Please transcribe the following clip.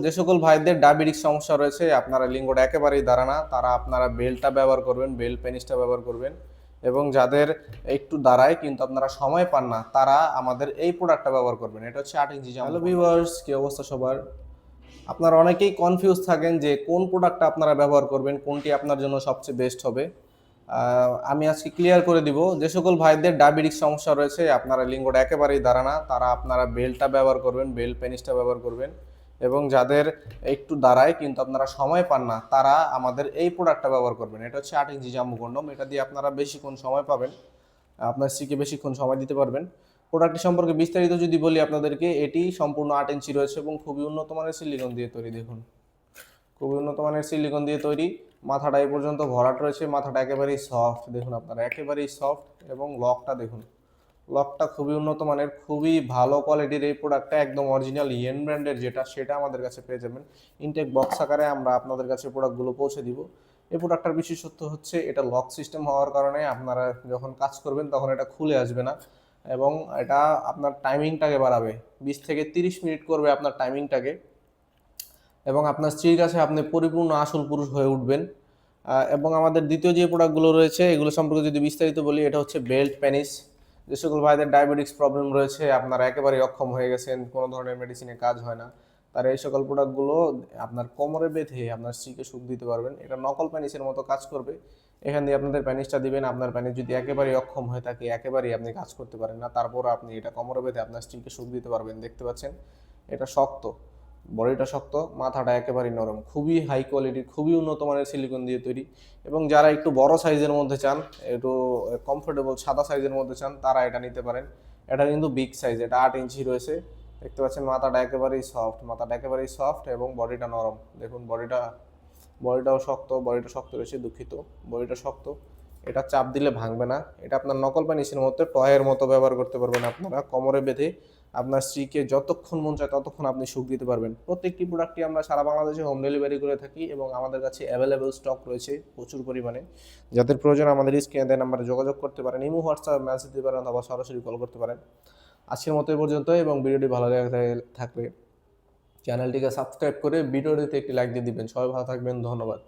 যে সকল ভাইদের ডায়াবেটিক সমস্যা রয়েছে, আপনারা লিঙ্গটা একেবারেই দাঁড়া না, তারা আপনারা বেল্টটা ব্যবহার করবেন, বেল্ট পেনিসটা ব্যবহার করবেন। এবং যাদের একটু দাঁড়ায় কিন্তু আপনারা সময় পান না, তারা আমাদের এই প্রোডাক্টটা ব্যবহার করবেন। এটা হচ্ছে 8 ইঞ্চি জাম্বো। হ্যালো ভিউয়ার্স, কি অবস্থা সবার? আপনারা অনেকেই কনফিউজ থাকেন যে কোন প্রোডাক্টটা আপনারা ব্যবহার করবেন, কোনটি আপনার জন্য সবচেয়ে বেস্ট হবে। আমি আজকে ক্লিয়ার করে দিব। যে সকল ভাইদের ডায়াবেটিক সমস্যা রয়েছে, আপনারা লিঙ্গটা একেবারেই দাঁড়া না, তারা আপনারা বেল্টটা ব্যবহার করবেন, বেল্ট পেনিসটা ব্যবহার করবেন। এবং যাদের একটু দাঁড়ায় কিন্তু আপনারা সময় পান না, তারা আমাদের এই প্রোডাক্টটা ব্যবহার করবেন। এটা হচ্ছে 8 ইঞ্চি জাম্বো কন্ডম। এটা দিয়ে আপনারা বেশিক্ষণ সময় পাবেন, আপনার স্ত্রীকে বেশিক্ষণ সময় দিতে পারবেন। প্রোডাক্টটি সম্পর্কে বিস্তারিত যদি বলি আপনাদেরকে, এটি সম্পূর্ণ 8 ইঞ্চি রয়েছে এবং খুবই উন্নত মানের সিলিকন দিয়ে তৈরি। দেখুন, খুবই উন্নত মানের সিলিকন দিয়ে তৈরি। মাথাটা এই পর্যন্ত ভরাট রয়েছে, মাথাটা একেবারেই সফট। দেখুন আপনারা, একেবারেই সফট। এবং লকটা দেখুন, লকটা খুবই উন্নত মানের, খুবই ভালো কোয়ালিটির। এই প্রোডাক্টটা একদম অরিজিনাল ইয়েন ব্র্যান্ডের যেটা, সেটা আমাদের কাছে পেয়ে যাবেন। ইনটেক বক্স আকারে আমরা আপনাদের কাছে প্রোডাক্টগুলো পৌঁছে দিব। এই প্রোডাক্টটার বিশেষত্ব হচ্ছে এটা লক সিস্টেম হওয়ার কারণে আপনারা যখন কাজ করবেন তখন এটা খুলে আসবে না। এবং এটা আপনার টাইমিংটাকে বাড়াবে, 20 থেকে 30 মিনিট করবে আপনার টাইমিংটাকে। এবং আপনার স্ত্রীর কাছে আপনি পরিপূর্ণ আসল পুরুষ হয়ে উঠবেন। এবং আমাদের দ্বিতীয় যে প্রোডাক্টগুলো রয়েছে, এগুলো সম্পর্কে যদি বিস্তারিত বলি, এটা হচ্ছে বেল্ট পেনিস। যে সকল ভাইদের ডায়াবেটিক্স প্রবলেম রয়েছে, আপনারা একেবারেই অক্ষম হয়ে গেছেন, কোনো ধরনের মেডিসিনে কাজ হয় না, তারা এই সকল প্রোডাক্টগুলো আপনার কোমরে বেঁধে আপনার স্ত্রীকে সুখ দিতে পারবেন। এটা নকল প্যানিসের মতো কাজ করবে। এখান দিয়ে আপনাদের প্যানিসটা দিবেন, আপনার প্যানিস যদি একেবারেই অক্ষম হয়ে থাকে, একেবারেই আপনি কাজ করতে পারেন না, তারপর আপনি এটা কোমরে বেঁধে আপনার স্ত্রীকে সুখ দিতে পারবেন। দেখতে পাচ্ছেন এটা শক্ত, বডিটা শক্ত, মাথাটা একেবারেই নরম, খুবই হাই কোয়ালিটির, খুবই উন্নত মানের সিলিকন দিয়ে তৈরি। এবং যারা একটু বড় সাইজের মধ্যে চান, একটু কমফোর্টেবল সাদা সাইজের মধ্যে চান, তারা এটা নিতে পারেন। এটা কিন্তু বিগ সাইজ, এটা 8 ইঞ্চি রয়েছে। দেখতে পাচ্ছেন মাথাটা একেবারেই সফট, মাথাটা একেবারেই সফট এবং বডিটা নরম। দেখুন বডিটাও শক্ত, বডিটা শক্ত রয়েছে, দুঃখিত, বডিটা শক্ত। এটা চাপ দিলে ভাঙবে না। এটা আপনার নকল প্যানিসের মধ্যে টয়ের মতো ব্যবহার করতে পারবেন। আপনারা কোমরে বেঁধে আপনার স্ত্রীকে যতক্ষণ মন চায় ততক্ষণ আপনি সুখ দিতে পারবেন। প্রত্যেকটি প্রোডাক্টই আমরা সারা বাংলাদেশে হোম ডেলিভারি করে থাকি এবং আমাদের কাছে অ্যাভেলেবেল স্টক রয়েছে প্রচুর পরিমাণে। যাদের প্রয়োজন আমাদের স্ক্রিনে দেওয়া নাম্বারে যোগাযোগ করতে পারেন, ইমো, হোয়াটসঅ্যাপ মেসেজ দিতে পারেন অথবা সরাসরি কল করতে পারেন। আজকের মতো এই পর্যন্ত। এবং ভিডিওটি ভালো থাকলে চ্যানেলটিকে সাবস্ক্রাইব করে ভিডিওটিতে একটি লাইক দিয়ে দিবেন। সবাই ভালো থাকবেন, ধন্যবাদ।